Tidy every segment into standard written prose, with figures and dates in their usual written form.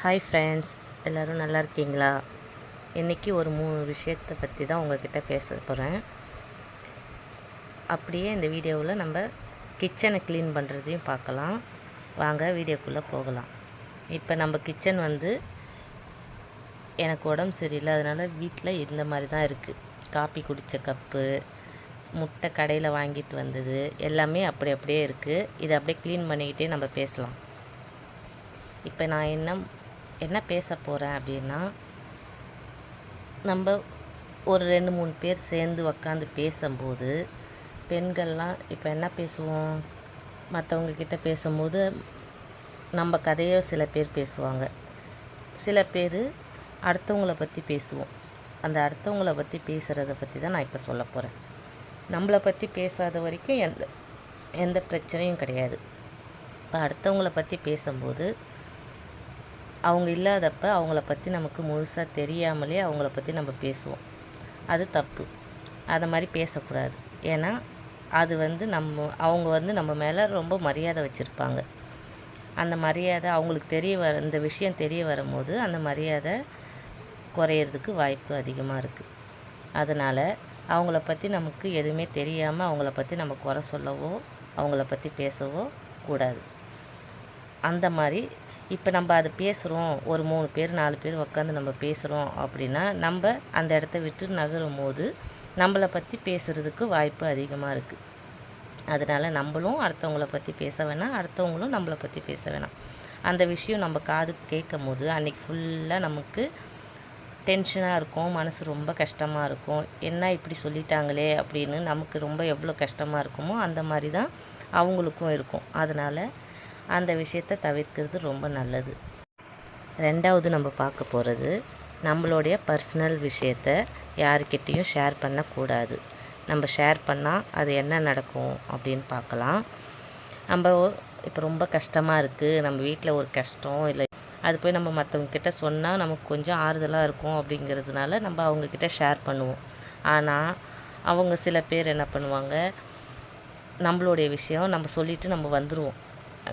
Hi friends, எல்லோரும் நல்லா இருக்கீங்களா? இன்றைக்கி ஒரு 3 விஷயத்தை பற்றி தான் உங்கள்கிட்ட பேச போகிறேன். அப்படியே இந்த வீடியோவில் நம்ம கிச்சனை க்ளீன் பண்ணுறதையும் பார்க்கலாம். வாங்க வீடியோக்குள்ளே போகலாம். இப்போ நம்ம கிச்சன் எனக்கு உடம்பு சரியில்லை, அதனால் வீட்டில் இந்த மாதிரி தான் இருக்குது. காப்பி குடித்த கப்பு, முட்டை கடையில் வாங்கிட்டு வந்தது எல்லாமே அப்படியே இருக்குது. இதை அப்படியே க்ளீன் பண்ணிக்கிட்டே நம்ம பேசலாம். இப்போ நான் என்ன பேச போகிறேன் அப்படின்னா, நம்ம ஒரு 2-3 பேர் சேர்ந்து உக்காந்து பேசும்போது பெண்கள்லாம் இப்போ என்ன பேசுவோம், மற்றவங்கக்கிட்ட பேசும்போது நம்ம கதையோ சில பேர் பேசுவாங்க, சில பேர் அடுத்தவங்கள பற்றி பேசுவோம். அந்த அடுத்தவங்கள பற்றி பேசுகிறத பற்றி தான் நான் இப்போ சொல்ல போகிறேன். நம்மளை பற்றி பேசாத வரைக்கும் எந்த பிரச்சனையும் கிடையாது. இப்போ அடுத்தவங்கள பற்றி பேசும்போது அவங்க இல்லாதப்ப அவங்கள பற்றி நமக்கு முழுசாக தெரியாமலே அவங்கள பற்றி நம்ம பேசுவோம். அது தப்பு. அதை மாதிரி பேசக்கூடாது. ஏன்னா அது அவங்க நம்ம மேலே ரொம்ப மரியாதை வச்சுருப்பாங்க. அந்த மரியாதை அவங்களுக்கு இந்த விஷயம் தெரிய வரும்போது அந்த மரியாதை குறையிறதுக்கு வாய்ப்பு அதிகமாக இருக்குது. அதனால் அவங்கள பற்றி நமக்கு எதுவுமே தெரியாமல் அவங்கள பற்றி நம்ம குறை சொல்லவோ அவங்கள பற்றி பேசவோ கூடாது. அந்த மாதிரி இப்போ நம்ம அதை பேசுகிறோம், ஒரு 3 பேர் 4 பேர் உட்காந்து நம்ம பேசுகிறோம் அப்படின்னா, நம்ம அந்த இடத்த விட்டு நகரும் போது நம்மளை பற்றி பேசுகிறதுக்கு வாய்ப்பு அதிகமாக இருக்குது. அதனால் நம்மளும் அடுத்தவங்கள பற்றி பேச வேணாம், அடுத்தவங்களும் நம்மளை பற்றி பேச வேணாம். அந்த விஷயம் நம்ம காதுக்கு கேட்கும் போது அன்றைக்கி ஃபுல்லாக நமக்கு டென்ஷனாக இருக்கும், மனசு ரொம்ப கஷ்டமாக இருக்கும். என்ன இப்படி சொல்லிட்டாங்களே அப்படின்னு நமக்கு ரொம்ப எவ்வளோ கஷ்டமாக இருக்குமோ அந்த மாதிரி தான் அவங்களுக்கும் இருக்கும். அதனால் அந்த விஷயத்தை தவிர்க்கிறது ரொம்ப நல்லது. 2வது நம்ம பார்க்க போகிறது, நம்மளுடைய பர்சனல் விஷயத்தை யாருக்கிட்டேயும் ஷேர் பண்ணக்கூடாது. நம்ம ஷேர் பண்ணால் அது என்ன நடக்கும் அப்படின்னு பார்க்கலாம். நம்ம இப்போ ரொம்ப கஷ்டமாக இருக்குது, நம்ம வீட்டில் ஒரு கஷ்டம் இல்லை, அது போய் நம்ம மற்றவங்கக்கிட்ட சொன்னால் நமக்கு கொஞ்சம் ஆறுதலாக இருக்கும் அப்படிங்கிறதுனால நம்ம அவங்கக்கிட்ட ஷேர் பண்ணுவோம். ஆனால் அவங்க சில பேர் என்ன பண்ணுவாங்க, நம்மளுடைய விஷயம் நம்ம சொல்லிவிட்டு நம்ம வந்துடுவோம்.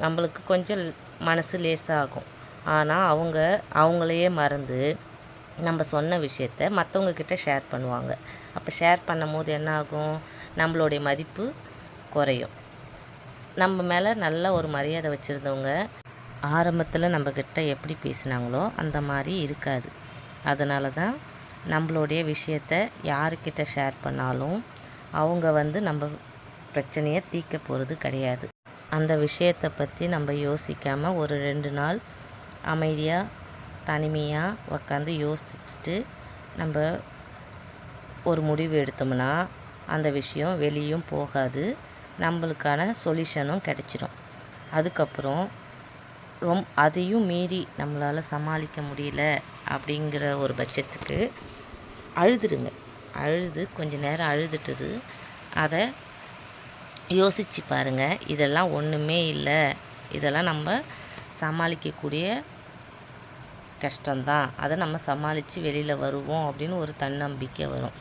நம்மளுக்கு கொஞ்சம் மனசு லேசாகும். ஆனால் அவங்களையே மறந்து நம்ம சொன்ன விஷயத்த மற்றவங்கக்கிட்ட ஷேர் பண்ணுவாங்க. அப்போ ஷேர் பண்ணும் போது என்ன ஆகும், நம்மளுடைய மதிப்பு குறையும். நம்ம மேலே நல்ல ஒரு மரியாதை வச்சுருந்தவங்க ஆரம்பத்தில் நம்மக்கிட்ட எப்படி பேசினாங்களோ அந்த மாதிரி இருக்காது. அதனால தான் நம்மளுடைய விஷயத்த யாருக்கிட்ட ஷேர் பண்ணாலும் அவங்க நம்ம பிரச்சனையை தீர்க்க போகிறது கிடையாது. அந்த விஷயத்தை பற்றி நம்ம யோசிக்காமல் ஒரு 2 நாள் அமைதியாக தனிமையாக உக்காந்து யோசிச்சுட்டு நம்ம ஒரு முடிவு எடுத்தோம்னா அந்த விஷயம் வெளியும் போகாது, நம்மளுக்கான சொல்யூஷனும் கிடைச்சிடும். அதுக்கப்புறம் அதையும் மீறி நம்மளால் சமாளிக்க முடியல அப்படிங்கிற ஒரு பட்சத்துக்கு அழுது கொஞ்சம் நேரம் அழுதுட்டு அதை யோசித்து பாருங்கள். இதெல்லாம் ஒன்றுமே இல்லை, இதெல்லாம் நம்ம சமாளிக்கக்கூடிய கஷ்டம்தான், அதை நம்ம சமாளித்து வெளியில் வருவோம் அப்படின்னு ஒரு தன்னம்பிக்கை வரும்.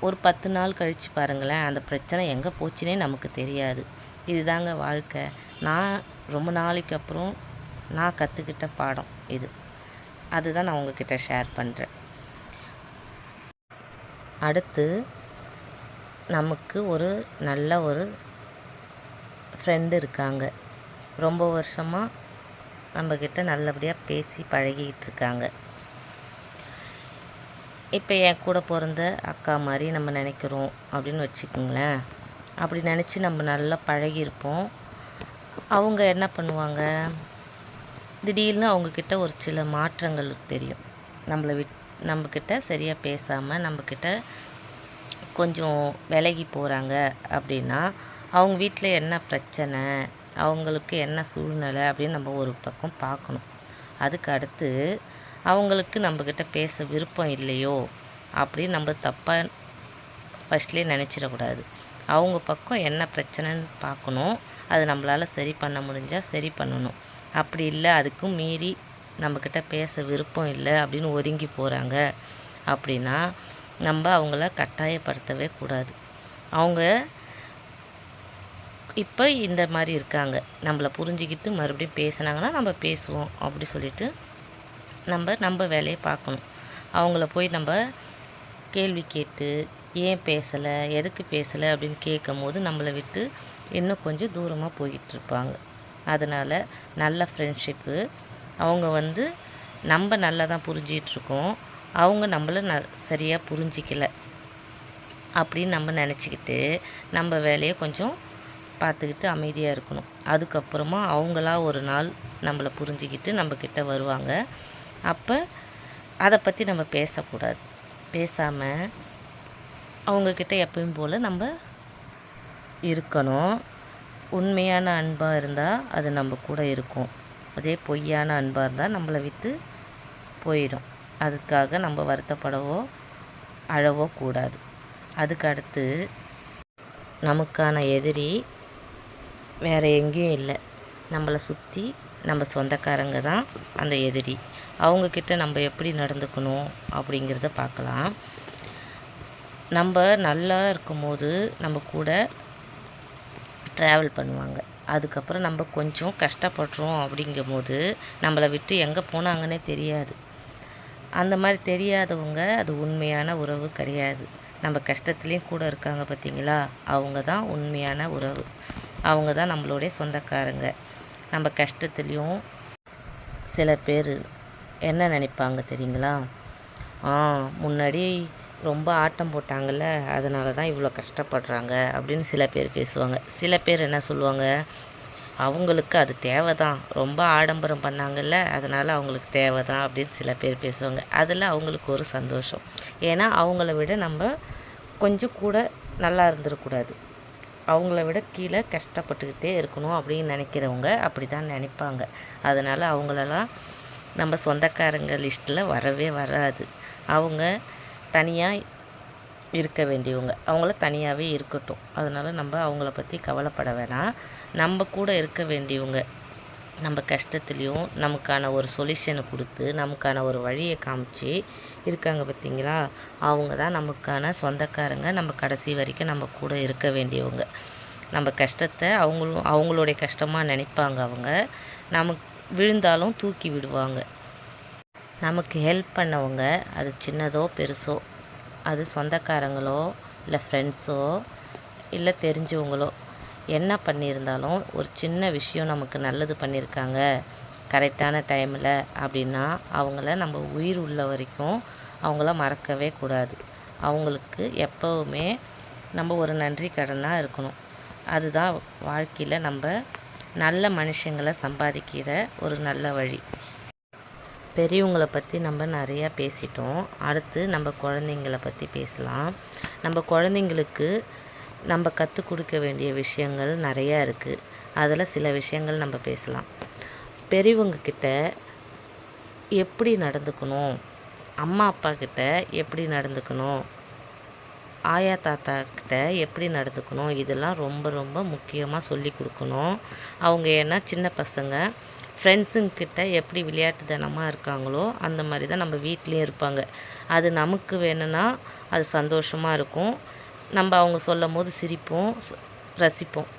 ஒரு 10 நாள் கழித்து பாருங்களேன், அந்த பிரச்சனை எங்கே போச்சுன்னே நமக்கு தெரியாது. இதுதாங்க வாழ்க்கை. நான் ரொம்ப நாளைக்கு அப்புறம் நான் கற்றுக்கிட்ட பாடம் இது. அதுதான் நான் உங்ககிட்ட ஷேர் பண்ணுறேன். அடுத்து நமக்கு ஒரு நல்ல ஒரு ஃப்ரெண்டு இருக்காங்க. ரொம்ப வருஷமாக நம்மக்கிட்ட நல்லபடியாக பேசி பழகிக்கிட்டு இருக்காங்க. இப்போ என் கூட பிறந்த அக்கா மாதிரி நம்ம நினைக்கிறோம் அப்படின்னு வச்சுக்கோங்களேன். அப்படி நினச்சி நம்ம நல்லா பழகியிருப்போம். அவங்க என்ன பண்ணுவாங்க, திடீர்னு அவங்கக்கிட்ட ஒரு சில மாற்றங்கள் தெரியும். நம்மக்கிட்ட சரியாக பேசாமல் நம்மக்கிட்ட கொஞ்சம் விலகி போகிறாங்க அப்படின்னா அவங்க வீட்டில் என்ன பிரச்சனை, அவங்களுக்கு என்ன சூழ்நிலை அப்படின்னு நம்ம ஒரு பக்கம் பார்க்கணும். அதுக்கு அடுத்து அவங்களுக்கு நம்மக்கிட்ட பேச விருப்பம் இல்லையோ அப்படின்னு நம்ம தப்பாக ஃபஸ்ட்லேயே நினச்சிடக்கூடாது. அவங்க பக்கம் என்ன பிரச்சனைன்னு பார்க்கணும். அது நம்மளால் சரி பண்ண முடிஞ்சால் சரி பண்ணணும். அப்படி இல்லை, அதுக்கும் மீறி நம்மக்கிட்ட பேச விருப்பம் இல்லை அப்படின்னு ஒதுங்கி போகிறாங்க அப்படின்னா நம்ம அவங்கள கட்டாயப்படுத்தவே கூடாது. அவங்க இப்போ இந்த மாதிரி இருக்காங்க, நம்மளை புரிஞ்சுக்கிட்டு மறுபடியும் பேசுனாங்கன்னா நம்ம பேசுவோம் அப்படி சொல்லிவிட்டு நம்ம வேலையை பார்க்கணும். அவங்கள போய் நம்ம கேள்வி கேட்டு ஏன் பேசலை, எதுக்கு பேசலை அப்படின்னு கேட்கும்போது நம்மளை விட்டு இன்னும் கொஞ்சம் தூரமாக போயிட்டுருப்பாங்க. அதனால் நல்ல ஃப்ரெண்ட்ஷிப்பு. அவங்க நம்ம நல்லா தான் புரிஞ்சிகிட்ருக்கோம், அவங்க நம்மளை சரியாக புரிஞ்சிக்கல அப்படின்னு நம்ம நினச்சிக்கிட்டு நம்ம வேலையை கொஞ்சம் பார்த்துக்கிட்டு அமைதியாக இருக்கணும். அதுக்கப்புறமா அவங்களா ஒரு நாள் நம்மளை புரிஞ்சிக்கிட்டு நம்மக்கிட்ட வருவாங்க. அப்போ அதை பற்றி நம்ம பேசக்கூடாது. பேசாமல் அவங்கக்கிட்ட எப்பயும் போல் நம்ம இருக்கணும். உண்மையான அன்பாக இருந்தால் அது நம்ம கூட இருக்கும். அதே பொய்யான அன்பாக இருந்தால் நம்மளை விட்டு போயிடும். அதுக்காக நம்ம வருத்தப்படவோ அழவோ கூடாது. அதுக்கு அடுத்து நமக்கான எதிரி வேறு எங்கேயும் இல்லை, நம்மளை சுற்றி நம்ம சொந்தக்காரங்க தான் அந்த எதிரி. அவங்கக்கிட்ட நம்ம எப்படி நடந்துக்கணும் அப்படிங்கிறத பார்க்கலாம். நம்ம நல்லா இருக்கும்போது நம்ம கூட ட்ராவல் பண்ணுவாங்க. அதுக்கப்புறம் நம்ம கொஞ்சம் கஷ்டப்படுறோம் அப்படிங்கும்போது நம்மளை விட்டு எங்கே போனாங்கன்னே தெரியாது. அந்த மாதிரி தெரியாதவங்க அது உண்மையான உறவு கிடையாது. நம்ம கஷ்டத்துலேயும் கூட இருக்காங்க பார்த்தீங்களா, அவங்க தான் உண்மையான உறவு. அவங்க தான் நம்மளுடைய சொந்தக்காரங்க. நம்ம கஷ்டத்துலேயும் சில பேர் என்ன நினைப்பாங்க தெரியுங்களா, முன்னாடி ரொம்ப ஆட்டம் போட்டாங்கள்ல, அதனால தான் இவ்வளோ கஷ்டப்படுறாங்க அப்படின்னு சில பேர் பேசுவாங்க. சில பேர் என்ன சொல்லுவாங்க, அவங்களுக்கு அது தேவை தான், ரொம்ப ஆடம்பரம் பண்ணாங்கல்ல அதனால் அவங்களுக்கு தேவை தான் அப்படின்னு சில பேர் பேசுவாங்க. அதில் அவங்களுக்கு ஒரு சந்தோஷம். ஏன்னா அவங்கள விட நம்ம கொஞ்சம் கூட நல்லா இருந்துடக்கூடாது, அவங்கள விட கீழே கஷ்டப்பட்டுக்கிட்டே இருக்கணும் அப்படின்னு நினைக்கிறவங்க அப்படி தான் நினைப்பாங்க. அதனால் அவங்களெல்லாம் நம்ம சொந்தக்காரங்க லிஸ்ட்டில் வரவே வராது. அவங்க தனியாக இருக்க வேண்டியவங்க, அவங்கள தனியாகவே இருக்கட்டும். அதனால் நம்ம அவங்கள பற்றி கவலைப்பட வேணாம். நம்ம கூட இருக்க வேண்டியவங்க, நம்ம கஷ்டத்துலேயும் நமக்கான ஒரு சொல்யூஷனை கொடுத்து நமக்கான ஒரு வழியை காமிச்சு இருக்காங்க பார்த்தீங்களா, அவங்க தான் நமக்கான சொந்தக்காரங்க. நம்ம கடைசி வரைக்கும் நம்ம கூட இருக்க வேண்டியவங்க. நம்ம கஷ்டத்தை அவங்களுடைய கஷ்டமாக நினைப்பாங்க. அவங்க நமக்கு விழுந்தாலும் தூக்கி விடுவாங்க. நமக்கு ஹெல்ப் பண்ணவங்க, அது சின்னதோ பெருசோ, அது சொந்தக்காரங்களோ இல்லை ஃப்ரெண்ட்ஸோ இல்லை தெரிஞ்சவங்களோ என்ன பண்ணியிருந்தாலும் ஒரு சின்ன விஷயம் நமக்கு நல்லது பண்ணியிருக்காங்க கரெக்டான டைமில் அப்படின்னா அவங்கள நம்ம உயிர் உள்ள வரைக்கும் அவங்கள மறக்கவே கூடாது. அவங்களுக்கு எப்போவுமே நம்ம ஒரு நன்றி கடனாக இருக்கணும். அதுதான் வாழ்க்கையில் நம்ம நல்ல மனுஷங்களை சம்பாதிக்கிற ஒரு நல்ல வழி. பெரியவங்களை பற்றி நம்ம நிறையா பேசிட்டோம். அடுத்து நம்ம குழந்தைங்கள பற்றி பேசலாம். நம்ம குழந்தைங்களுக்கு நம்ம கற்றுக் கொடுக்க வேண்டிய விஷயங்கள் நிறையா இருக்குது. அதில் சில விஷயங்கள் நம்ம பேசலாம். பெரியவங்கக்கிட்ட எப்படி நடந்துக்கணும், அம்மா அப்பா கிட்ட எப்படி நடந்துக்கணும், ஆயா தாத்தா கிட்ட எப்படி நடந்துக்கணும், இதெல்லாம் ரொம்ப ரொம்ப முக்கியமாக சொல்லி கொடுக்கணும். அவங்க ஏன்னா சின்ன பசங்க, ஃப்ரெண்ட்ஸுங்கிட்ட எப்படி விளையாட்டுத்தனமாக இருக்காங்களோ அந்த மாதிரி தான் நம்ம வீட்லேயும் இருப்பாங்க. அது நமக்கு வேணும்னா அது சந்தோஷமாக இருக்கும். நம்ம அவங்க சொல்லும் போது சிரிப்போம், ரசிப்போம்.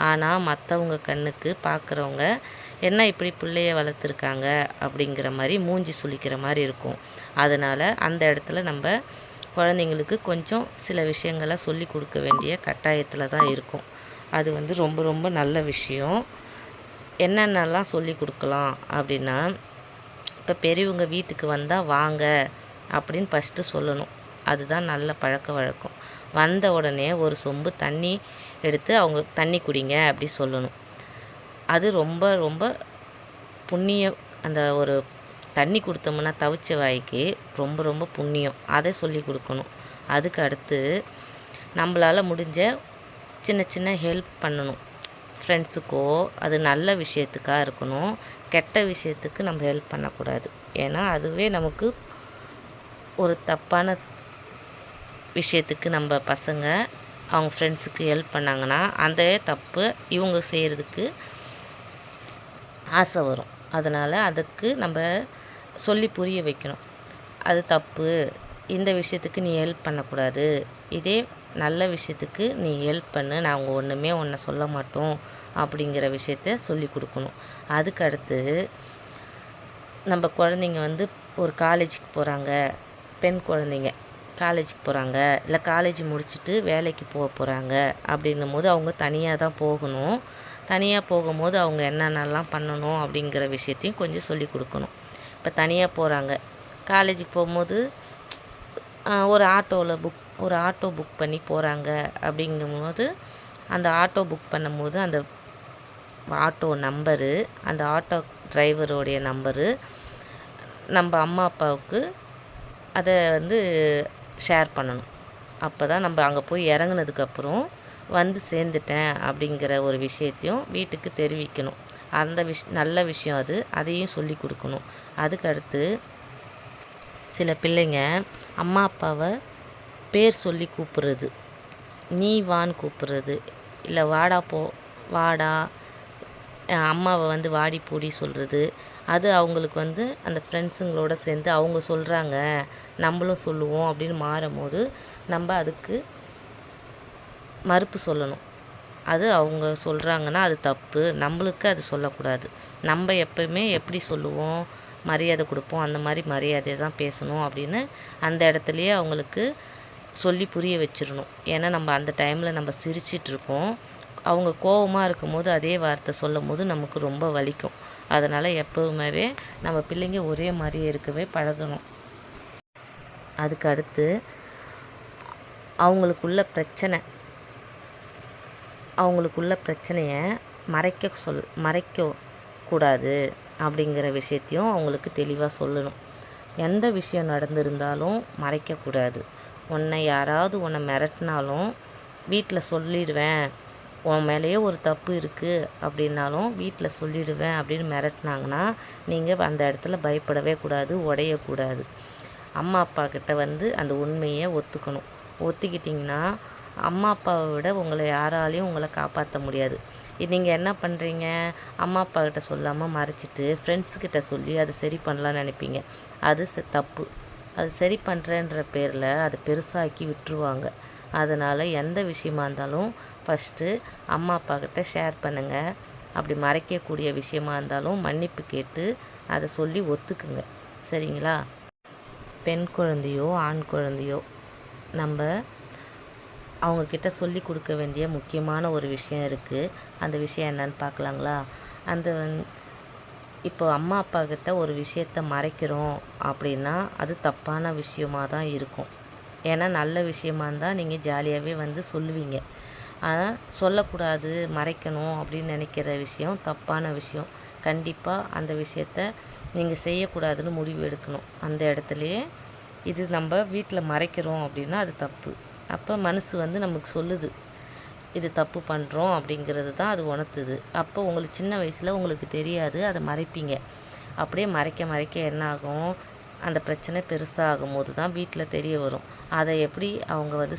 ஆனால் மற்றவங்க கண்ணுக்கு பார்க்குறவங்க என்ன இப்படி பிள்ளைய வளர்த்துருக்காங்க அப்படிங்கிற மாதிரி மூஞ்சி சுளிக்கிற மாதிரி இருக்கும். அதனால் அந்த இடத்துல நம்ம குழந்தைங்களுக்கு கொஞ்சம் சில விஷயங்களை சொல்லி கொடுக்க வேண்டிய கட்டாயத்தில் தான் இருக்கும். அது ரொம்ப ரொம்ப நல்ல விஷயம். என்னென்னலாம் சொல்லி கொடுக்கலாம் அப்படின்னா, இப்போ பெரியவங்க வீட்டுக்கு வந்தால் வாங்க அப்படின்னு ஃபஸ்ட்டு சொல்லணும். அதுதான் நல்ல பழக்க வழக்கம். வந்த உடனே ஒரு சொம்பு தண்ணி எடுத்து அவங்க தண்ணி குடிங்க அப்படி சொல்லணும். அது ரொம்ப ரொம்ப புண்ணியம். அந்த ஒரு தண்ணி கொடுத்தோம்னா தவிச்ச வாய்க்கு ரொம்ப ரொம்ப புண்ணியம். அதை சொல்லி கொடுக்கணும். அதுக்கு அடுத்து நம்மளால் முடிஞ்ச சின்ன சின்ன ஹெல்ப் பண்ணணும். ஃப்ரெண்ட்ஸுக்கோ அது நல்ல விஷயத்துக்காக இருக்கணும். கெட்ட விஷயத்துக்கு நம்ம ஹெல்ப் பண்ணக்கூடாது. ஏன்னா அதுவே நமக்கு ஒரு தப்பான விஷயத்துக்கு நம்ம பசங்க அவங்க ஃப்ரெண்ட்ஸுக்கு ஹெல்ப் பண்ணாங்கன்னா அந்த தப்பு இவங்க செய்கிறதுக்கு ஆசை வரும். அதனால் அதுக்கு நம்ம சொல்லி புரிய வைக்கணும். அது தப்பு, இந்த விஷயத்துக்கு நீ ஹெல்ப் பண்ணக்கூடாது, இதே நல்ல விஷயத்துக்கு நீ ஹெல்ப் பண்ணு, நாங்கள் ஒன்றுமே ஒன்றை சொல்ல மாட்டோம் அப்படிங்கிற விஷயத்த சொல்லி கொடுக்கணும். அதுக்கு அடுத்து நம்ம குழந்தைங்க வந்து ஒரு காலேஜுக்கு போகிறாங்க, பெண் குழந்தைங்க காலேஜுக்கு போகிறாங்க, இல்லை காலேஜ் முடிச்சுட்டு வேலைக்கு போகிறாங்க அப்படின்னும்போது அவங்க தனியாக தான் போகணும். தனியாக போகும்போது அவங்க என்னென்னலாம் பண்ணணும் அப்படிங்கிற விஷயத்தையும் கொஞ்சம் சொல்லி கொடுக்கணும். இப்போ தனியாக போகிறாங்க, காலேஜுக்கு போகும்போது ஒரு ஆட்டோ புக் பண்ணி போகிறாங்க அப்படிங்கும்போது, அந்த ஆட்டோ புக் பண்ணும்போது அந்த ஆட்டோ நம்பரு, அந்த ஆட்டோ டிரைவருடைய நம்பரு நம்ம அம்மா அப்பாவுக்கு அதை வந்து ஷேர் பண்ணணும். அப்போ தான் நம்ம அங்கே போய் இறங்குனதுக்கப்புறம் வந்து சேர்ந்துட்டேன் அப்படிங்கிற ஒரு விஷயத்தையும் வீட்டுக்கு தெரிவிக்கணும். அந்த நல்ல விஷயம் அது, அதையும் சொல்லி கொடுக்கணும். அதுக்கடுத்து சில பிள்ளைங்க அம்மா அப்பாவை பேர் சொல்லி கூப்பிட்றது, நீ வான்னு கூப்பிட்றது, இல்லை வாடா, அம்மாவை வந்து வாடி பூடி சொல்கிறது. அது அவங்களுக்கு வந்து அந்த ஃப்ரெண்ட்ஸுங்களோட சேர்ந்து அவங்க சொல்கிறாங்க, நம்மளும் சொல்லுவோம் அப்படின்னு மாறும்போது நம்ம அதுக்கு மறுப்பு சொல்லணும். அது அவங்க சொல்கிறாங்கன்னா அது தப்பு, நம்மளுக்கு அது சொல்லக்கூடாது. நம்ம எப்போயுமே எப்படி சொல்லுவோம், மரியாதை கொடுப்போம், அந்த மாதிரி மரியாதையை தான் பேசணும் அப்படின்னு அந்த இடத்துலையே அவங்களுக்கு சொல்லி புரிய வச்சிடணும். ஏன்னா நம்ம அந்த டைமில் நம்ம சிரிச்சிட்ருப்போம், அவங்க கோவமாக இருக்கும்போது அதே வார்த்தை சொல்லும் போது நமக்கு ரொம்ப வலிக்கும். அதனால் எப்போவுமே நம்ம பிள்ளைங்க ஒரே மாதிரியே இருக்கவே பழகணும். அதுக்கு அடுத்து அவங்களுக்குள்ள பிரச்சனையை மறைக்கக்கூடாது அப்படிங்கிற விஷயத்தையும் அவங்களுக்கு தெளிவாக சொல்லணும். எந்த விஷயம் நடந்திருந்தாலும் மறைக்கக்கூடாது. யாராவது உன்னை மிரட்டினாலும் வீட்டில் சொல்லிடுவேன், உன் மேலேயே ஒரு தப்பு இருக்குது அப்படின்னாலும் வீட்டில் சொல்லிடுவேன் அப்படின்னு மிரட்டினாங்கன்னா நீங்கள் அந்த இடத்துல பயப்படவே கூடாது, உடையக்கூடாது. அம்மா அப்பா கிட்ட வந்து அந்த உண்மையை ஒத்துக்கணும். ஒத்துக்கிட்டிங்கன்னா அம்மா அப்பாவை விட உங்களை யாராலையும் உங்களை காப்பாற்ற முடியாது. நீங்கள் என்ன பண்ணுறீங்க, அம்மா அப்பா கிட்ட சொல்லாமல் மறைச்சிட்டு ஃப்ரெண்ட்ஸுக்கிட்ட சொல்லி அதை சரி பண்ணலான்னு நினைப்பீங்க. அது தப்பு. அது சரி பண்ணுறேன்ற பேரில் அதை பெருசாக்கி விட்டுருவாங்க. அதனால் எந்த விஷயமா இருந்தாலும் ஃபஸ்ட்டு அம்மா அப்பா கிட்ட ஷேர் பண்ணுங்கள். அப்படி மறைக்கக்கூடிய விஷயமா இருந்தாலும் மன்னிப்பு கேட்டு அதை சொல்லி ஒத்துக்குங்க. சரிங்களா? பெண் குழந்தையோ ஆண் குழந்தையோ நம்ம அவங்கக்கிட்ட சொல்லி கொடுக்க வேண்டிய முக்கியமான ஒரு விஷயம் இருக்குது. அந்த விஷயம் என்னன்னு பார்க்கலாங்களா? இப்போ அம்மா அப்பா கிட்ட ஒரு விஷயத்த மறைக்கிறோம் அப்படின்னா அது தப்பான விஷயமாக தான் இருக்கும். ஏன்னா நல்ல விஷயமா இருந்தால் நீங்கள் ஜாலியாகவே வந்து சொல்லுவீங்க. ஆனால் சொல்லக்கூடாது, மறைக்கணும் அப்படின்னு நினைக்கிற விஷயம் தப்பான விஷயம். கண்டிப்பாக அந்த விஷயத்த நீங்கள் செய்யக்கூடாதுன்னு முடிவு எடுக்கணும். அந்த இடத்துலையே இது நம்ம வீட்டில் மறைக்கிறோம் அப்படின்னா அது தப்பு. அப்போ மனசு வந்து நமக்கு சொல்லுது, இது தப்பு பண்ணுறோம் அப்படிங்கிறது தான் அது உணர்த்துது. அப்போ உங்களுக்கு சின்ன வயசில் உங்களுக்கு தெரியாது, அதை மறைப்பீங்க. அப்படியே மறைக்க என்ன ஆகும், அந்த பிரச்சனை பெருசாகும் போது தான் வீட்டில் தெரிய வரும். அதை எப்படி அவங்க வந்து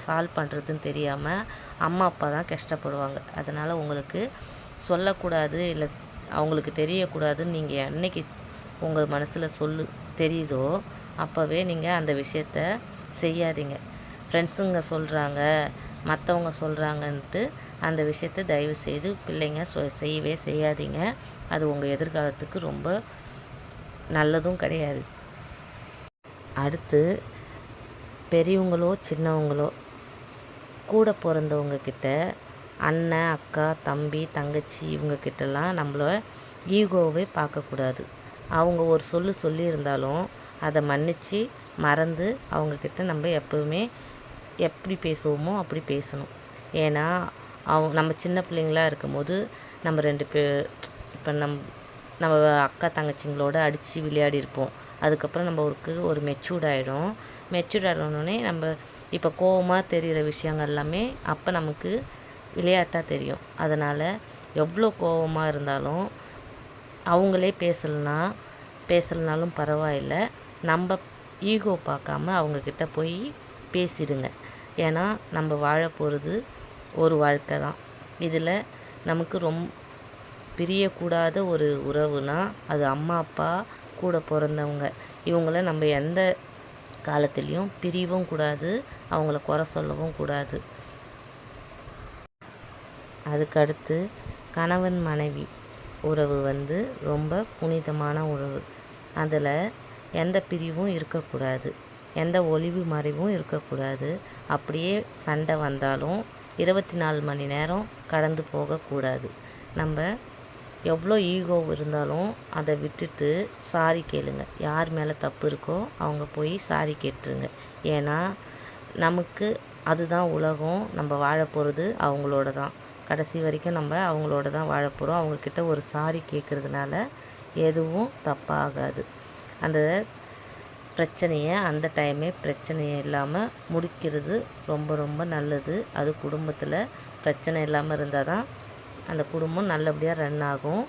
சால்வ் பண்ணுறதுன்னு தெரியாமல் அம்மா அப்பா தான் கஷ்டப்படுவாங்க. அதனால் உங்களுக்கு சொல்லக்கூடாது, இல்லை அவங்களுக்கு தெரியக்கூடாதுன்னு நீங்கள் என்றைக்கு உங்கள் மனசில் தெரியுதோ அப்போவே நீங்கள் அந்த விஷயத்த செய்யாதீங்க. ஃப்ரெண்ட்ஸுங்க சொல்கிறாங்க, மற்றவங்க சொல்கிறாங்கன்ட்டு அந்த விஷயத்த தயவுசெய்து பிள்ளைங்க செய்யவே செய்யாதீங்க. அது உங்கள் எதிர்காலத்துக்கு ரொம்ப நல்லதும் கிடையாது. அடுத்து பெரியவங்களோ சின்னவங்களோ கூட பிறந்தவங்கக்கிட்ட அண்ணன் அக்கா தம்பி தங்கச்சி இவங்கக்கிட்டலாம் நம்மள ஈகோவே பார்க்கக்கூடாது. அவங்க ஒரு சொல்லியிருந்தாலும் அதை மன்னித்து மறந்து அவங்கக்கிட்ட நம்ம எப்போவுமே எப்படி பேசுவோமோ அப்படி பேசணும். ஏன்னா நம்ம சின்ன பிள்ளைங்களா இருக்கும்போது நம்ம 2 பேர் இப்போ நம்ம அக்கா தங்கச்சிங்களோட அடித்து விளையாடிருப்போம். அதுக்கப்புறம் நம்மளுக்கு ஒரு மெச்சூர்ட் ஆகிடணுன்னே நம்ம இப்போ கோவமாக தெரிகிற விஷயங்கள் எல்லாமே அப்போ நமக்கு விளையாட்டாக தெரியும். அதனால் எவ்வளோ கோவமாக இருந்தாலும் அவங்களே பேசலைனாலும் பரவாயில்ல, நம்ம ஈகோ பார்க்காம அவங்கக்கிட்ட போய் பேசிடுங்க. ஏன்னா நம்ம வாழ போகிறது ஒரு வாழ்க்கை தான். இதில் நமக்கு பிரியக்கூடாத ஒரு உறவுனா அது அம்மா அப்பா கூட பிறந்தவங்க. இவங்கள நம்ம எந்த காலத்துலேயும் பிரியவும் கூடாது, அவங்கள குறை சொல்லவும் கூடாது. அதுக்கடுத்து கணவன் மனைவி உறவு வந்து ரொம்ப புனிதமான உறவு. அதில் எந்த பிரிவும் இருக்கக்கூடாது, எந்த ஒளிவு மறைவும் இருக்கக்கூடாது. அப்படியே சண்டை வந்தாலும் 24 மணி நேரம் கடந்து போகக்கூடாது. நம்ம எவ்வளோ ஈகோ இருந்தாலும் அதை விட்டுட்டு சாரி கேளுங்க. யார் மேலே தப்பு இருக்கோ அவங்க போய் சாரி கேட்டுருங்க. ஏன்னா நமக்கு அதுதான் உலகம். நம்ம வாழ போகிறது அவங்களோட தான். கடைசி வரைக்கும் நம்ம அவங்களோட தான் வாழ போகிறோம். அவங்கக்கிட்ட ஒரு சாரி கேட்குறதுனால எதுவும் தப்பாகாது. அந்த பிரச்சனையை அந்த டைமே பிரச்சனையே இல்லாமல் முடிக்கிறது ரொம்ப ரொம்ப நல்லது. அது குடும்பத்தில் பிரச்சனை இல்லாமல் இருந்தால் தான் அந்த குடும்பம் நல்லபடியாக ரன் ஆகும்.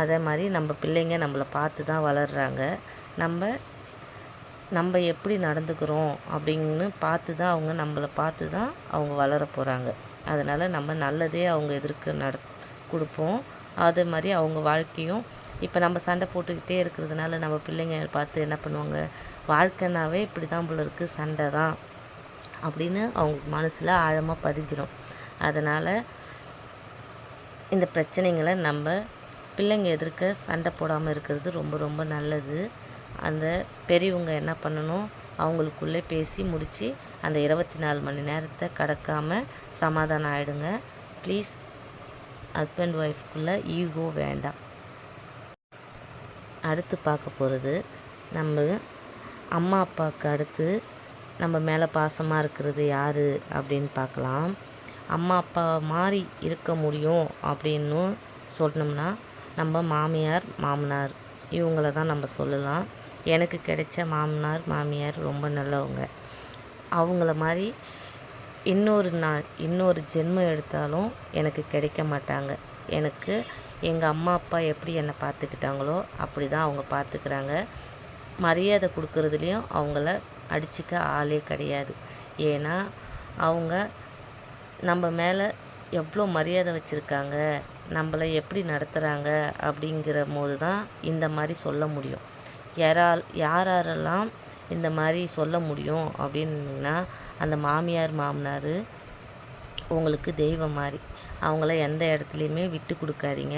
அதே மாதிரி நம்ம பிள்ளைங்க நம்மளை பார்த்து தான் வளர்கிறாங்க. நம்ம எப்படி நடந்துக்கிறோம் அப்படின்னு பார்த்து தான் அவங்க நம்மளை பார்த்து தான் அவங்க வளர போகிறாங்க. அதனால் நம்ம நல்லதே அவங்க எதிர்க்க கொடுப்போம். அதே மாதிரி அவங்க வாழ்க்கையும் இப்போ நம்ம சண்டை போட்டுக்கிட்டே இருக்கிறதுனால நம்ம பிள்ளைங்க பார்த்து என்ன பண்ணுவாங்க, வாழ்க்கைனாவே இப்படி தான் போல இருக்குது, சண்டை தான் அப்படின்னு அவங்க மனசில் ஆழமாக பதிஞ்சிடும். அதனால் இந்த பிரச்சனைகளை நம்ம பிள்ளைங்க எதிர்க்க சண்டை போடாமல் இருக்கிறது ரொம்ப ரொம்ப நல்லது. அந்த பெரியவங்க என்ன பண்ணணும், அவங்களுக்குள்ளே பேசி முடித்து அந்த 24 மணி நேரத்தை கடக்காமல் சமாதானம் ஆகிடுங்க. ப்ளீஸ், ஹஸ்பண்ட் ஒய்ஃப்குள்ளே ஈகோ வேண்டாம். அடுத்து பார்க்க போகிறது, நம்ம அம்மா அப்பாவுக்கு அடுத்து நம்ம மேலே பாசமாக இருக்கிறது யார் அப்படின்னு பார்க்கலாம். அம்மா அப்பா மாதிரி இருக்க முடியும் அப்படின்னு சொன்னோம்னா நம்ம மாமியார் மாமனார் இவங்கள தான் நம்ம சொல்லலாம். எனக்கு கிடைச்ச மாமனார் மாமியார் ரொம்ப நல்லவங்க. அவங்கள மாதிரி இன்னொரு ஜென்மம் எடுத்தாலும் எனக்கு கிடைக்க மாட்டாங்க. எனக்கு எங்கள் அம்மா அப்பா எப்படி என்னை பார்த்துக்கிட்டாங்களோ அப்படி தான் அவங்க பார்த்துக்கிறாங்க. மரியாதை கொடுக்குறதுலேயும் அவங்கள அடிச்சிக்க ஆளே கிடையாது. ஏன்னா அவங்க நம்ம மேலே எவ்வளோ மரியாதை வச்சுருக்காங்க, நம்மளை எப்படி நடத்துகிறாங்க அப்படிங்கிற போது தான் இந்த மாதிரி சொல்ல முடியும். யாரெல்லாம் இந்த மாதிரி சொல்ல முடியும் அப்படின்னா அந்த மாமியார் மாமனார் உங்களுக்கு தெய்வம் மாதிரி. அவங்கள எந்த இடத்துலையுமே விட்டு கொடுக்காதீங்க,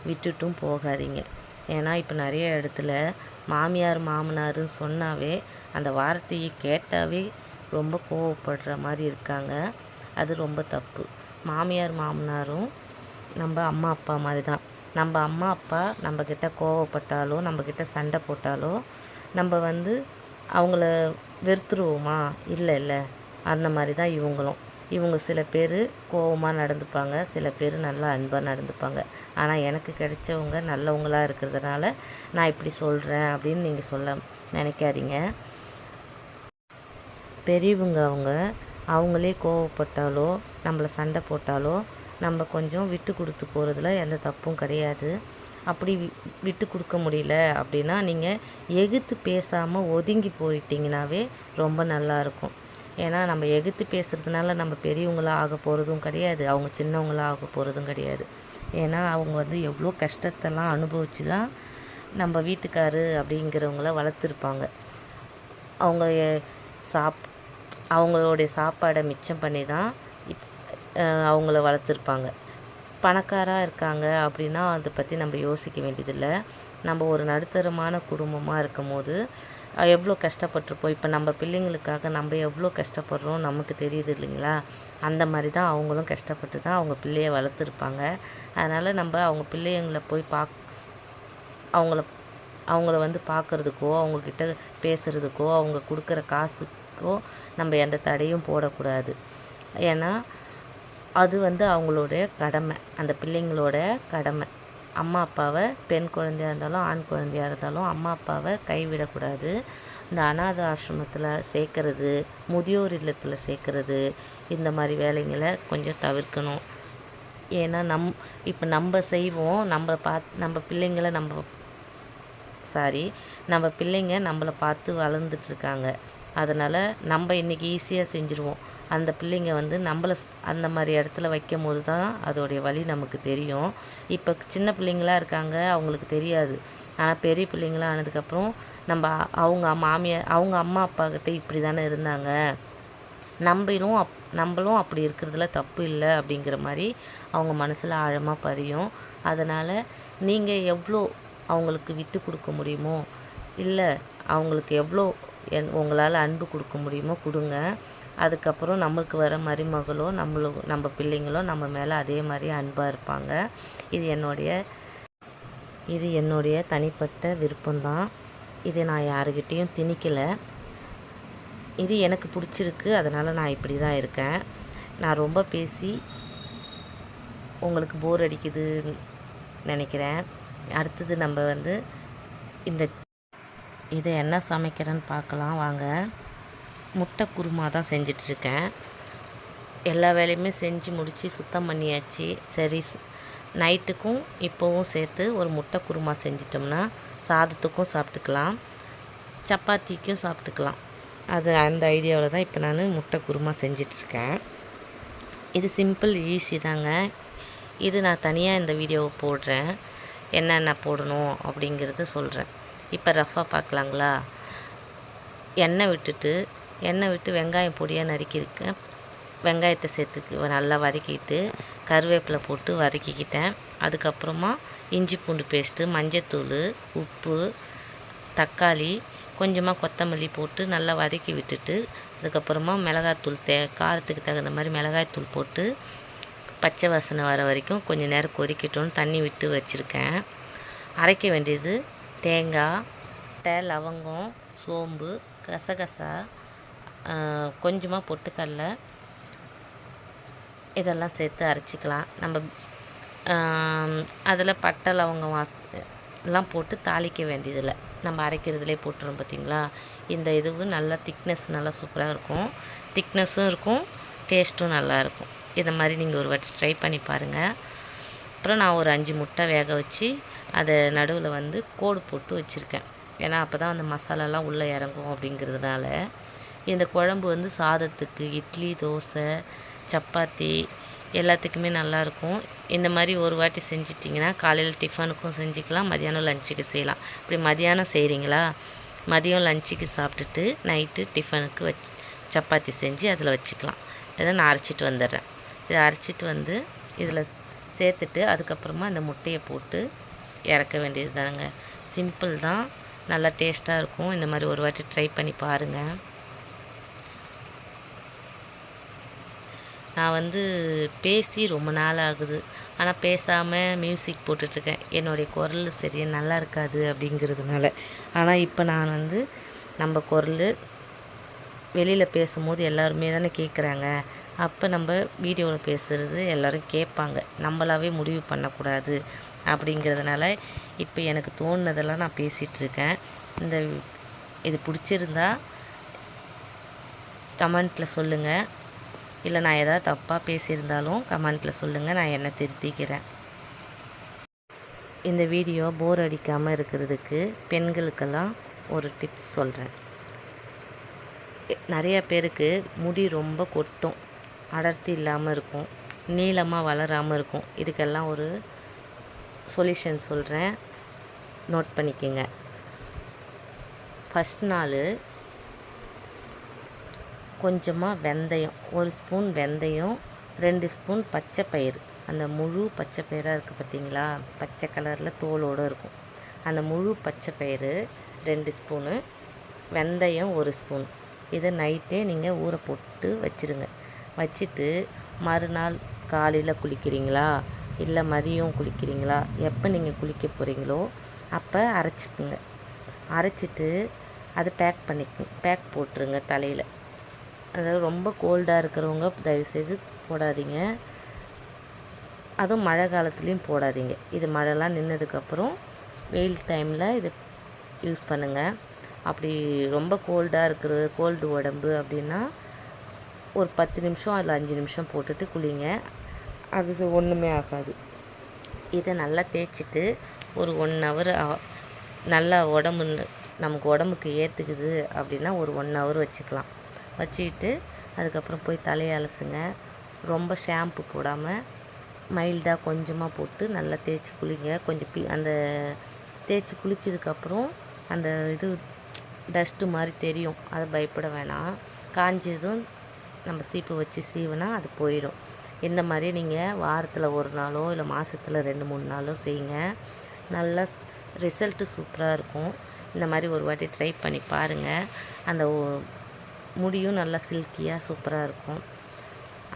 விட்டுட்டும் போகாதீங்க. ஏன்னா இப்போ நிறைய இடத்துல மாமியார் மாமனாருன்னு சொன்னாவே அந்த வார்த்தையை கேட்டாவே ரொம்ப கோவப்படுற மாதிரி இருக்காங்க. அது ரொம்ப தப்பு. மாமியார் மாமனாரும் நம்ம அம்மா அப்பா மாதிரி தான். நம்ம அம்மா அப்பா நம்மக்கிட்ட கோவப்பட்டாலோ நம்மக்கிட்ட சண்டை போட்டாலோ நம்ம அவங்கள வெறுத்துருவோமா? இல்லை, அந்த மாதிரி தான் இவங்களும். இவங்க சில பேர் கோவமாக நடந்துப்பாங்க, சில பேர் நல்லா அன்பாக நடந்துப்பாங்க. ஆனால் எனக்கு கிடைச்சவங்க நல்லவங்களாக இருக்கிறதுனால நான் இப்படி சொல்கிறேன் அப்படின்னு நீங்கள் சொல்ல நினைக்காதீங்க. பெரியவங்க அவங்களே கோவப்பட்டாலோ நம்மளை சண்டை போட்டாலோ நம்ம கொஞ்சம் விட்டு கொடுத்து போகிறதுல எந்த தப்பும் கிடையாது. அப்படி விட்டு கொடுக்க முடியல அப்படின்னா நீங்கள் எதிர்த்து பேசாமல் ஒதுங்கி போயிட்டீங்கன்னாவே ரொம்ப நல்லாயிருக்கும். ஏன்னா நம்ம எதிர்த்து பேசுகிறதுனால நம்ம பெரியவங்களாக ஆக போகிறதும் கிடையாது, அவங்க சின்னவங்களாக ஆக போகிறதும் கிடையாது. ஏன்னா அவங்க எவ்வளோ கஷ்டத்தெல்லாம் அனுபவித்து தான் நம்ம வீட்டுக்காரு அப்படிங்கிறவங்கள வளர்த்துருப்பாங்க. அவங்க அவங்களுடைய சாப்பாடை மிச்சம் பண்ணி தான் அவங்கள வளர்த்துருப்பாங்க. பணக்காராக இருக்காங்க அப்படின்னா அதை பற்றி நம்ம யோசிக்க வேண்டியதில்லை. நம்ம ஒரு நடுத்தரமான குடும்பமாக இருக்கும் போது எவ்வளோ கஷ்டப்பட்டுருப்போம். இப்போ நம்ம பிள்ளைங்களுக்காக நம்ம எவ்வளோ கஷ்டப்படுறோம் நமக்கு தெரியுது இல்லைங்களா? அந்த மாதிரி தான் அவங்களும் கஷ்டப்பட்டு தான் அவங்க பிள்ளைய வளர்த்துருப்பாங்க. அதனால் நம்ம அவங்க பிள்ளைங்களை போய் அவங்கள பார்க்குறதுக்கோ அவங்கக்கிட்ட பேசுகிறதுக்கோ அவங்க கொடுக்குற காசுக்கோ நம்ம எந்த தடையும் போடக்கூடாது. ஏன்னா அது அவங்களுடைய கடமை, அந்த பிள்ளைங்களோட கடமை. அம்மா அப்பாவை பெண் குழந்தையாக இருந்தாலும் ஆண் குழந்தையாக இருந்தாலும் அம்மா அப்பாவை கைவிடக்கூடாது. இந்த அனாதை ஆசிரமத்தில் சேர்க்குறது, முதியோர் இல்லத்தில் சேர்க்குறது, இந்த மாதிரி வேலைங்களை கொஞ்சம் தவிர்க்கணும். ஏன்னா இப்போ நம்ம செய்வோம், நம்ம பிள்ளைங்களை நம்ம பிள்ளைங்க நம்மளை பார்த்து வளர்ந்துட்டுருக்காங்க. அதனால் நம்ம இன்றைக்கி ஈஸியாக செஞ்சுருவோம். அந்த பிள்ளைங்க நம்மளை அந்த மாதிரி இடத்துல வைக்கும் போது தான் அதோடைய வலி நமக்கு தெரியும். இப்போ சின்ன பிள்ளைங்களாக இருக்காங்க, அவங்களுக்கு தெரியாது. ஆனால் பெரிய பிள்ளைங்களாக ஆனதுக்கப்புறம் அவங்க அம்மா அப்பாக்கிட்ட இப்படி தானே இருந்தாங்க, நம்மளும் அப்படி இருக்கிறதுல தப்பு இல்லை அப்படிங்கிற மாதிரி அவங்க மனசில் ஆழமாக பதியும். அதனால் நீங்கள் எவ்வளோ அவங்களுக்கு விட்டு கொடுக்க முடியுமோ இல்லை அவங்களுக்கு எவ்வளோ உங்களால் அன்பு கொடுக்க முடியுமோ கொடுங்க. அதுக்கப்புறம் நம்மளுக்கு வர மருமகளோ நம்ம பிள்ளைங்களோ நம்ம மேலே அதே மாதிரி அன்பாக இருப்பாங்க. இது என்னுடைய தனிப்பட்ட விருப்பம்தான். இது நான் யாருக்கிட்டேயும் திணிக்கலை. இது எனக்கு பிடிச்சிருக்கு, அதனால் நான் இப்படி தான் இருக்கேன். நான் ரொம்ப பேசி உங்களுக்கு போர் அடிக்குதுன்னு நினைக்கிறேன். அடுத்தது நம்ம இதை என்ன சமைக்கிறேன்னு பார்க்கலாம் வாங்க. முட்டை குருமா தான் செஞ்சிட்ருக்கேன். எல்லா வேலையுமே செஞ்சு முடித்து சுத்தம் பண்ணியாச்சு. சரி, நைட்டுக்கும் இப்போவும் சேர்த்து ஒரு முட்டை குருமா செஞ்சிட்டோம்னா சாதத்துக்கும் சாப்பிட்டுக்கலாம், சப்பாத்திக்கும் சாப்பிட்டுக்கலாம். அந்த ஐடியாவில் தான் இப்போ நான் முட்டை குருமா செஞ்சிட்ருக்கேன். இது சிம்பிள், ஈஸி தாங்க. இது நான் தனியாக இந்த வீடியோவை போடுறேன், என்னென்ன போடணும் அப்படிங்கிறத சொல்கிறேன். இப்போ ரஃபாக பார்க்கலாங்களா. எண்ணெய் விட்டு வெங்காயம் பொடியாக நறுக்கியிருக்கேன். வெங்காயத்தை சேர்த்து நல்லா வதக்கிட்டு கருவேப்பிலை போட்டு வதக்கிக்கிட்டேன். அதுக்கப்புறமா இஞ்சி பூண்டு பேஸ்ட்டு, மஞ்சத்தூள், உப்பு, தக்காளி, கொஞ்சமாக கொத்தமல்லி போட்டு நல்லா வதக்கி விட்டுட்டு அதுக்கப்புறமா மிளகாய்த்தூள் காரத்துக்கு தகுந்த மாதிரி மிளகாய்த்தூள் போட்டு பச்சை வாசனை வர வரைக்கும் கொஞ்சம் நேரம் கொதிக்கட்டும்னு தண்ணி விட்டு வச்சுருக்கேன். அரைக்க வேண்டியது தேங்காய், பட்டை, லவங்கம், சோம்பு, கசகசா, கொஞ்சமாக பொட்டுக்கடலை, இதெல்லாம் சேர்த்து அரைச்சிக்கலாம். நம்ம அதில் பட்டை லவங்கம் எல்லாம் போட்டு தாளிக்க வேண்டியதில்லை, நம்ம அரைக்கிறதுலே போட்டுரும் பார்த்திங்களா. இந்த இதுவும் நல்லா திக்னஸ் நல்லா சூப்பராக இருக்கும், திக்னஸும் இருக்கும், டேஸ்ட்டும் நல்லாயிருக்கும். இதை மாதிரி நீங்கள் ஒரு வாட்டி ட்ரை பண்ணி பாருங்கள். அப்புறம் நான் ஒரு 5 முட்டை வேக வச்சு அதை நடுவில் கோடு போட்டு வச்சுருக்கேன். ஏன்னா அப்போ தான் அந்த மசாலாலாம் உள்ளே இறங்கும் அப்படிங்கிறதுனால. இந்த குழம்பு சாதத்துக்கு, இட்லி, தோசை, சப்பாத்தி எல்லாத்துக்குமே நல்லாயிருக்கும். இந்த மாதிரி ஒரு வாட்டி செஞ்சிட்டிங்கன்னா காலையில் டிஃபனுக்கும் செஞ்சுக்கலாம், மதியானம் லஞ்சுக்கு செய்யலாம். இப்படி மதியானம் செய்கிறீங்களா, மதியம் லஞ்சுக்கு சாப்பிட்டுட்டு நைட்டு டிஃபனுக்கு சப்பாத்தி செஞ்சு அதில் வச்சுக்கலாம். இதை நான் அரைச்சிட்டு வந்துடுறேன். இதை அரைச்சிட்டு இதில் சேர்த்துட்டு அதுக்கப்புறமா இந்த முட்டையை போட்டு இறக்க வேண்டியது தாங்க. சிம்பிள் தான், நல்லா டேஸ்ட்டாக இருக்கும். இந்த மாதிரி ஒரு வாட்டி ட்ரை பண்ணி பாருங்கள். நான் பேசி ரொம்ப நாள் ஆகுது, ஆனால் பேசாமல் மியூசிக் போட்டுட்ருக்கேன். என்னுடைய குரல் சரியாக நல்லா இருக்காது அப்படிங்கிறதுனால. ஆனால் இப்போ நான் நம்ம குரல் வெளியில் பேசும்போது எல்லாருமே தானே கேட்குறாங்க. அப்போ நம்ம வீடியோவில் பேசுகிறது எல்லோரும் கேட்பாங்க, நம்மளாவே முடிவு பண்ணக்கூடாது அப்படிங்கிறதுனால இப்போ எனக்கு தோணுனதெல்லாம் நான் பேசிகிட்ருக்கேன். இது பிடிச்சிருந்தா கமெண்ட்டில் சொல்லுங்கள். இல்லை நான் எதாவது தப்பாக பேசியிருந்தாலும் கமெண்ட்டில் சொல்லுங்கள், நான் என்னை திருத்திக்கிறேன். இந்த வீடியோ போர் அடிக்காமல் இருக்கிறதுக்கு பெண்களுக்கெல்லாம் ஒரு டிப்ஸ் சொல்கிறேன். நிறைய பேருக்கு முடி ரொம்ப கொட்டும், அடர்த்தி இல்லாமல் இருக்கும், நீளமாக வளராமல் இருக்கும். இதுக்கெல்லாம் ஒரு சொல்யூஷன் சொல்கிறேன், நோட் பண்ணிக்கோங்க. ஃபஸ்ட் நாள் கொஞ்சமாக வெந்தயம், 1 ஸ்பூன் வெந்தயம், 2 ஸ்பூன் பச்சை பயிறு, அந்த முழு பச்சை பயிராக இருக்குது பார்த்திங்களா, பச்சை கலரில் தோலோடு இருக்கும். அந்த முழு பச்சை பயிறு 2 ஸ்பூனு, வெந்தயம் 1 ஸ்பூன். இதை நைட்டே நீங்கள் ஊற போட்டு வச்சுருங்க. வச்சுட்டு மறுநாள் காலையில் குளிக்கிறீங்களா இல்லை மதியம் குளிக்கிறீங்களா, எப்போ நீங்கள் குளிக்க போகிறீங்களோ அப்போ அரைச்சிக்குங்க. அரைச்சிட்டு அதை பேக் போட்டுருங்க தலையில். அதாவது ரொம்ப கோல்டாக இருக்கிறவங்க தயவுசெய்து போடாதீங்க, அதுவும் மழை காலத்துலேயும் போடாதீங்க. இது மழைலாம் நின்றதுக்கப்புறம் வெயில் டைமில் இதை யூஸ் பண்ணுங்கள். அப்படி ரொம்ப கோல்டு உடம்பு அப்படின்னா ஒரு 10 நிமிஷம் அதில் 5 நிமிஷம் போட்டுட்டு குளிங்க, அது ஒன்றுமே ஆகாது. இதை நல்லா தேய்ச்சிட்டு ஒரு 1 ஹவர் நல்லா நமக்கு உடம்புக்கு ஏற்றுக்குது அப்படின்னா ஒரு 1 ஹவர் வச்சுக்கலாம். வச்சுக்கிட்டு அதுக்கப்புறம் போய் தலையை அலசுங்க. ரொம்ப ஷாம்பு போடாமல் மைல்டாக கொஞ்சமாக போட்டு நல்லா தேய்ச்சி குளிங்க. கொஞ்சம் அந்த தேய்ச்சி குளித்ததுக்கப்புறம் அந்த இது டஸ்ட்டு மாதிரி தெரியும், அதை பயப்பட வேணாம். காஞ்சதும் நம்ம சீப்பு வச்சு சீவினா அது போயிடும். இந்த மாதிரி நீங்கள் வாரத்தில் 1 நாளோ இல்லை மாதத்தில் 2-3 நாளோ செய்யுங்க. நல்லா ரிசல்ட்டு சூப்பராக இருக்கும். இந்த மாதிரி ஒரு வாட்டி ட்ரை பண்ணி பாருங்கள். அந்த முடியும் நல்லா சில்கியாக சூப்பராக இருக்கும்.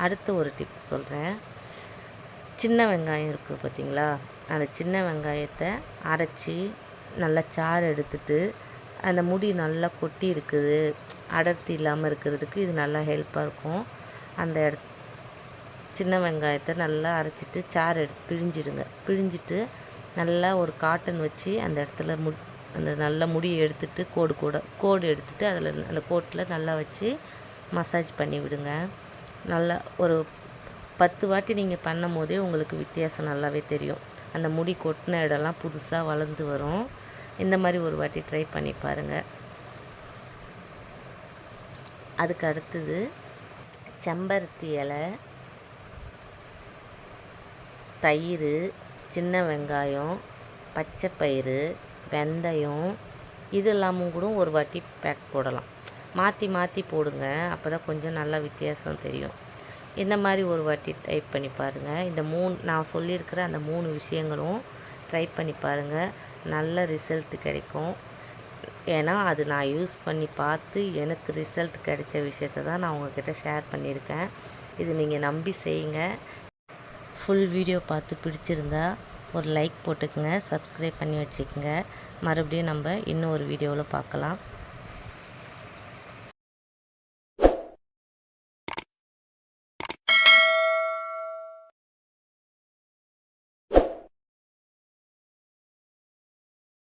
அடுத்த ஒரு டிப்ஸ் சொல்கிறேன். சின்ன வெங்காயம் இருக்குது பார்த்திங்களா, அந்த சின்ன வெங்காயத்தை அரைச்சி நல்லா சாறு எடுத்துட்டு அந்த முடி நல்லா கொட்டி இருக்குது அடர்த்தி இல்லாமல் இருக்கிறதுக்கு இது நல்லா ஹெல்ப்பாக இருக்கும். அந்த சின்ன வெங்காயத்தை நல்லா அரைச்சிட்டு சாறு பிழிஞ்சிடுங்க. பிழிஞ்சிட்டு நல்லா ஒரு காட்டன் வச்சு அந்த இடத்துல அந்த நல்ல முடியை எடுத்துகிட்டு கோடு எடுத்துகிட்டு அதில் அந்த கோட்டில் நல்லா வச்சு மசாஜ் பண்ணி விடுங்க. நல்லா ஒரு 10 வாட்டி நீங்கள் பண்ணும் போதே உங்களுக்கு வித்தியாசம் நல்லாவே தெரியும். அந்த முடி கொட்டின இடம்லாம் புதுசாக வளர்ந்து வரும். இந்த மாதிரி ஒரு வாட்டி ட்ரை பண்ணி பாருங்கள். அதுக்கு அடுத்தது செம்பருத்தி இலை, தயிர், சின்ன வெங்காயம், பச்சை பயிறு, வெந்தயம் இது எல்லாமும் கூட ஒரு வாட்டி பேக் போடலாம். மாற்றி மாற்றி போடுங்க, அப்போ தான் கொஞ்சம் நல்லா வித்தியாசம் தெரியும். இந்த மாதிரி ஒரு வாட்டி ட்ரை பண்ணி பாருங்கள். இந்த நான் சொல்லியிருக்கிற அந்த 3 விஷயங்களும் ட்ரை பண்ணி பாருங்கள். நல்ல ரிசல்ட் கிடைக்கும். ஏன்னா அது நான் யூஸ் பண்ணி பார்த்து எனக்கு ரிசல்ட் கிடைச்ச விஷயத்தை தான் நான் உங்கள்கிட்ட ஷேர் பண்ணியிருக்கேன். இது நீங்கள் நம்பி செய்யுங்க. ஃபுல் வீடியோ பார்த்து பிடிச்சிருந்தா ஒரு லைக் போட்டுக்குங்க, சப்ஸ்கிரைப் பண்ணி வச்சுக்கோங்க. மறுபடியும் நம்ம இன்னும் ஒரு வீடியோவில் பார்க்கலாம்.